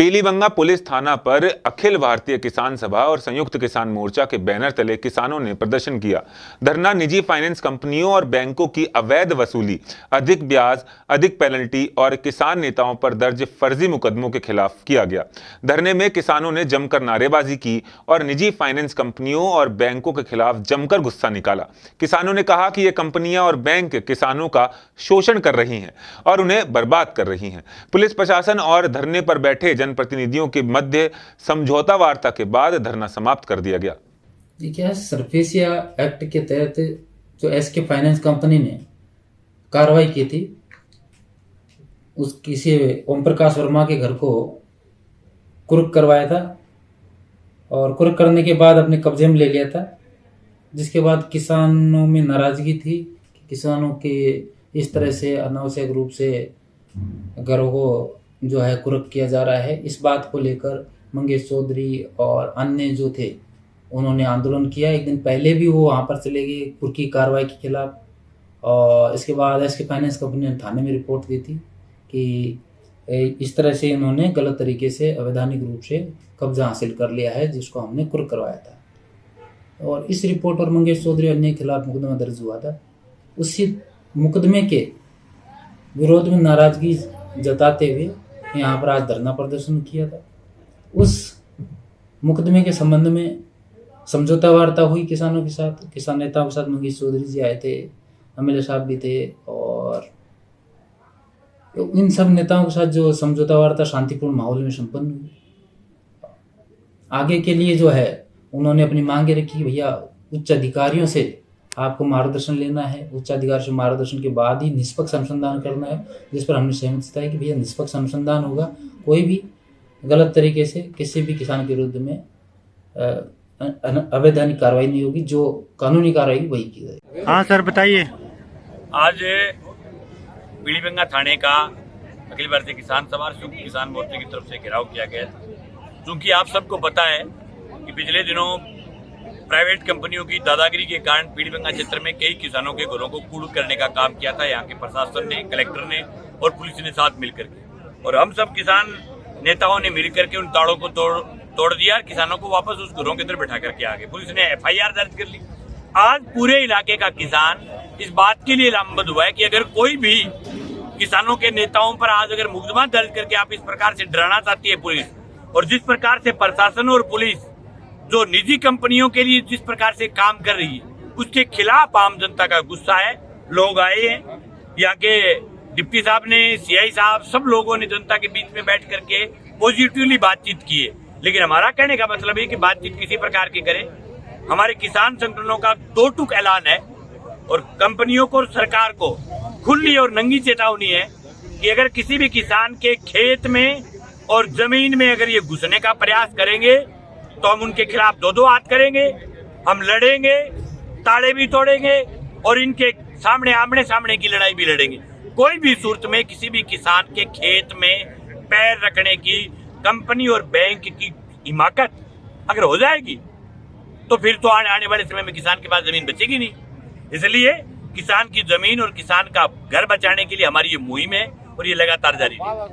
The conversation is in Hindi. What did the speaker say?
पीलीबंगा पुलिस थाना पर अखिल भारतीय किसान सभा और संयुक्त किसान मोर्चा के बैनर तले किसानों ने प्रदर्शन किया। धरना निजी फाइनेंस कंपनियों और बैंकों की अवैध वसूली, अधिक ब्याज, अधिक पेनल्टी और किसान नेताओं पर दर्ज फर्जी मुकदमों के खिलाफ किया गया। धरने में किसानों ने जमकर नारेबाजी की और निजी फाइनेंस कंपनियों और बैंकों के खिलाफ जमकर गुस्सा निकाला। किसानों ने कहा कि ये कंपनियां और बैंक किसानों का शोषण कर रही हैं और उन्हें बर्बाद कर रही हैं। पुलिस प्रशासन और धरने पर बैठे जनप्रतिनिधियों के मध्य समझौता वार्ता के बाद धरना समाप्त कर दिया गया। ये क्या है, सरफेसिया एक्ट के तहत जो एसके फाइनेंस कंपनी ने कार्रवाई की थी, उस किसी ओम प्रकाश वर्मा के घर को कुर्क करवाया था और कुर्क करने के बाद अपने कब्जे में ले लिया था। जिसके बाद किसानों में नाराजगी थी कि किसानों के इस तरह से अनावश्यक रूप से घरों को जो है कुर्क किया जा रहा है। इस बात को लेकर मंगेश चौधरी और अन्य जो थे उन्होंने आंदोलन किया। एक दिन पहले भी वो वहाँ पर चले गए कुर्की कार्रवाई के खिलाफ, और इसके बाद एसके फाइनेंस कंपनी ने थाने में रिपोर्ट दी थी कि इस तरह से इन्होंने गलत तरीके से अवैधानिक रूप से कब्जा हासिल कर लिया है, जिसको हमने कुर्क करवाया था। और इस रिपोर्ट पर मंगेश चौधरी और अन्य के खिलाफ मुकदमा दर्ज हुआ था। उसी मुकदमे के विरोध में नाराजगी जताते हुए यहाँ पर आज धरना प्रदर्शन किया था। उस मुकदमे के संबंध में समझौता वार्ता हुई किसानों के साथ, किसान नेताओं के साथ। मंगेश चौधरी जी आए थे, एमएलए साहब भी थे, और इन सब नेताओं के साथ जो समझौता वार्ता शांतिपूर्ण माहौल में संपन्न हुई। आगे के लिए जो है उन्होंने अपनी मांगे रखी, भैया उच्च अधिकारियों से आपको मार्गदर्शन लेना है, उच्च अधिकारी से मार्गदर्शन के बाद ही निष्पक्ष अनुसंधान करना है, जिस पर हमने सहमति जताई कि भैया निष्पक्ष अनुसंधान होगा, कोई भी गलत तरीके से किसी भी किसान के विरुद्ध में अवैधानिक कार्रवाई नहीं होगी, जो कानूनी कार्रवाई वही की जाएगी। हाँ सर, बताइए। आज पीलीबंगा थाने का अखिल भारतीय किसान सभा और संयुक्त किसान मोर्चे की तरफ से घेराव किया गया था। क्योंकि आप सबको पता है कि पिछले दिनों प्राइवेट कंपनियों की दादागिरी के कारण पीलीबंगा क्षेत्र में कई किसानों के घरों को कूड़ करने का काम किया था यहाँ के प्रशासन ने, कलेक्टर ने और पुलिस ने साथ मिलकर के, और हम सब किसान नेताओं ने मिलकर के उन ताड़ों को तोड़ दिया और किसानों को वापस उस घरों के अंदर बैठा करके आ गए। पुलिस ने एफआईआर दर्ज कर ली। आज पूरे इलाके का किसान इस बात के लिए लामबंद हुआ है कि अगर कोई भी किसानों के नेताओं पर आज अगर मुकदमा दर्ज करके आप इस प्रकार से डराना चाहती है पुलिस, और जिस प्रकार से प्रशासन और पुलिस जो निजी कंपनियों के लिए जिस प्रकार से काम कर रही है, उसके खिलाफ आम जनता का गुस्सा है। लोग आए हैं, यहाँ के डिप्टी साहब ने, सीआई साहब, सब लोगों ने जनता के बीच में बैठ करके पॉजिटिवली बातचीत की है। लेकिन हमारा कहने का मतलब है कि बातचीत किसी प्रकार की करें। हमारे किसान संगठनों का दो टूक ऐलान है और कंपनियों को और सरकार को खुली और नंगी चेतावनी है कि अगर किसी भी किसान के खेत में और जमीन में अगर ये घुसने का प्रयास करेंगे तो हम उनके खिलाफ दो हाथ करेंगे, हम लड़ेंगे, ताड़े भी तोड़ेंगे और इनके सामने आमने सामने की लड़ाई भी लड़ेंगे। कोई भी सूरत में किसी भी किसान के खेत में पैर रखने की कंपनी और बैंक की हिमाकत अगर हो जाएगी तो फिर तो आने वाले समय में किसान के पास जमीन बचेगी नहीं। इसलिए किसान की जमीन और किसान का घर बचाने के लिए हमारी ये मुहिम है और ये लगातार जारी रहेगी।